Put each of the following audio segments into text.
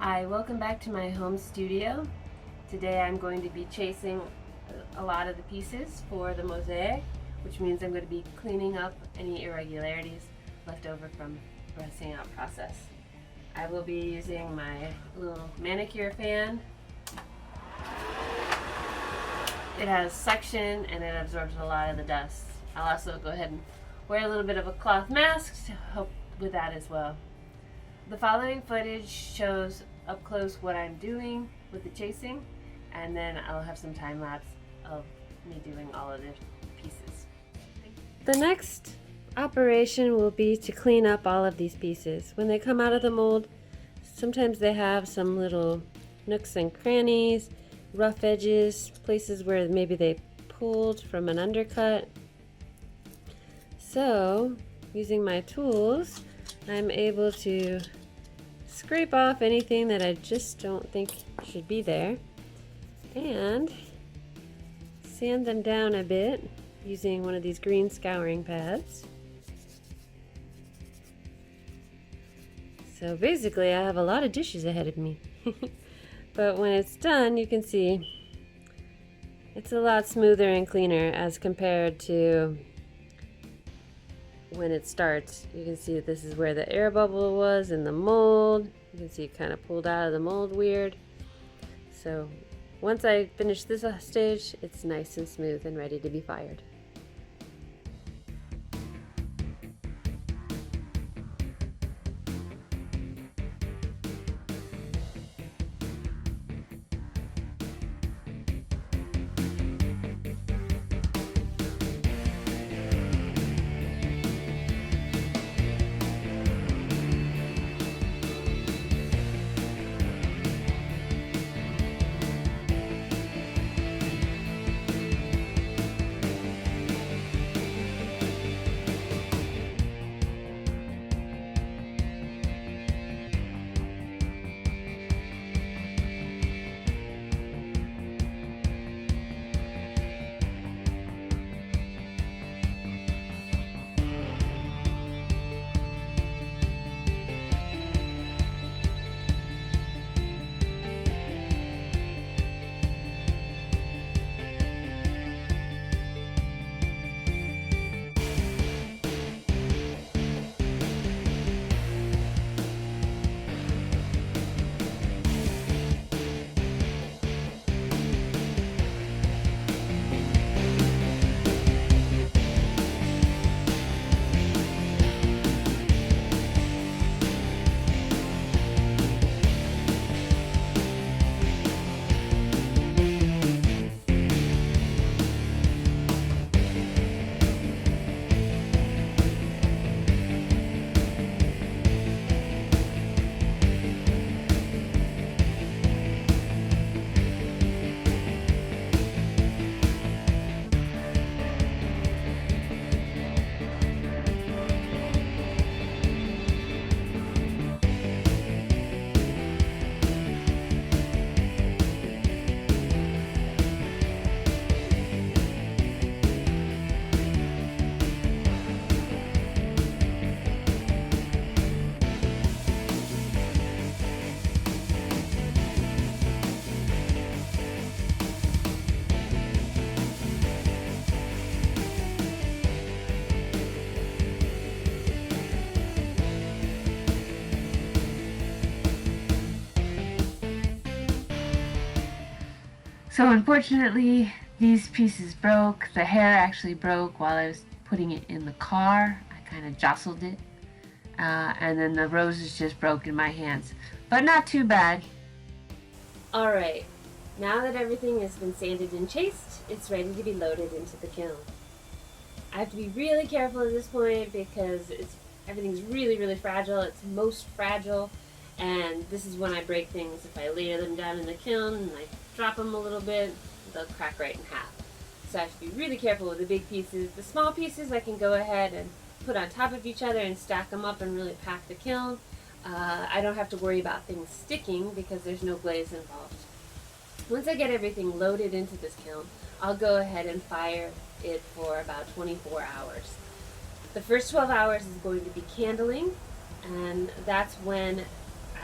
Hi, welcome back to my home studio. Today I'm going to be chasing a lot of the pieces for the mosaic, which means I'm going to be cleaning up any irregularities left over from the pressing out process. I will be using my little manicure fan. It has suction and it absorbs a lot of the dust. I'll also go ahead and wear a little bit of a cloth mask to help with that as well. The following footage shows up close what I'm doing with the chasing, and then I'll have some time lapse of me doing all of the pieces. The next operation will be to clean up all of these pieces. When they come out of the mold, sometimes they have some little nooks and crannies, rough edges, places where maybe they pulled from an undercut. So, using my tools, I'm able to scrape off anything that I just don't think should be there and sand them down a bit using one of these green scouring pads. So basically I have a lot of dishes ahead of me. But when it's done, you can see it's a lot smoother and cleaner as compared to when it starts. You can see that this is where the air bubble was in the mold. You can see it kind of pulled out of the mold weird. So once I finish this stage, it's nice and smooth and ready to be fired. So unfortunately, these pieces broke. The hair actually broke while I was putting it in the car. I kind of jostled it. And then the roses just broke in my hands. But not too bad. Alright, now that everything has been sanded and chased, it's ready to be loaded into the kiln. I have to be really careful at this point because everything's really fragile. It's most fragile. And this is when I break things. If I lay them down in the kiln and I drop them a little bit, they'll crack right in half. So I have to be really careful with the big pieces. The small pieces I can go ahead and put on top of each other and stack them up and really pack the kiln. I don't have to worry about things sticking because there's no glaze involved. Once I get everything loaded into this kiln, I'll go ahead and fire it for about 24 hours. The first 12 hours is going to be candling, and that's when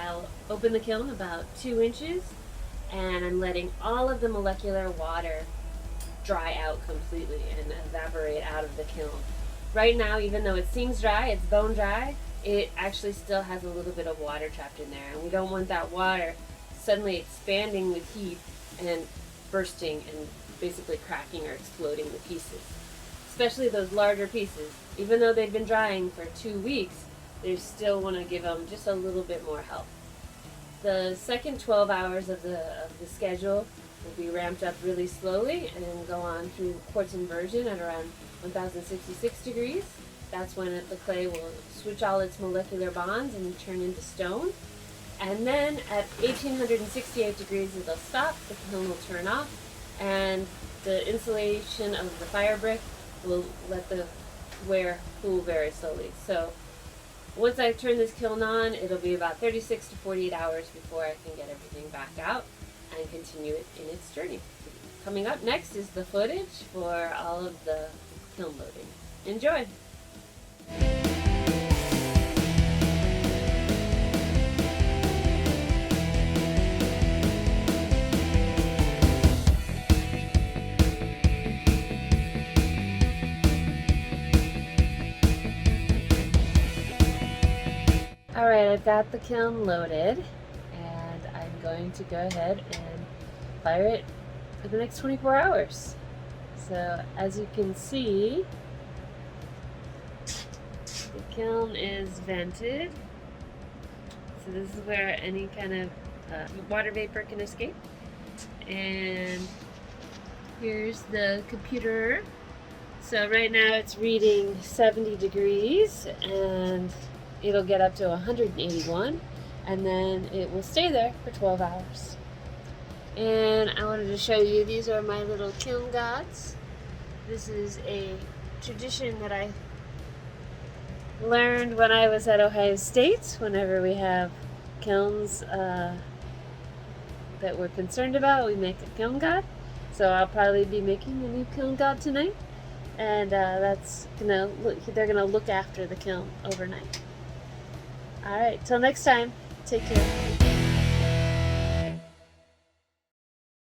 I'll open the kiln about 2 inches, and I'm letting all of the molecular water dry out completely and evaporate out of the kiln. Right now, even though it seems dry, it's bone dry, it actually still has a little bit of water trapped in there, and we don't want that water suddenly expanding with heat and bursting and basically cracking or exploding the pieces. Especially those larger pieces. Even though they've been drying for 2 weeks, they still want to give them just a little bit more help. The second 12 hours of the schedule will be ramped up really slowly and go on through quartz inversion at around 1066 degrees. That's when the clay will switch all its molecular bonds and turn into stone. And then at 1868 degrees it'll stop, the kiln will turn off, and the insulation of the fire brick will let the ware cool very slowly. So once I turn this kiln on, it'll be about 36 to 48 hours before I can get everything back out and continue it in its journey. Coming up next is the footage for all of the kiln loading. Enjoy! Alright, I've got the kiln loaded, and I'm going to go ahead and fire it for the next 24 hours. So as you can see, the kiln is vented. So this is where any kind of water vapor can escape. And here's the computer. So right now it's reading 70 degrees, and it'll get up to 181, and then it will stay there for 12 hours. And I wanted to show you, these are my little kiln gods. This is a tradition that I learned when I was at Ohio State. Whenever we have kilns that we're concerned about, we make a kiln god. So I'll probably be making a new kiln god tonight, and they're gonna look after the kiln overnight. Alright, till next time, take care.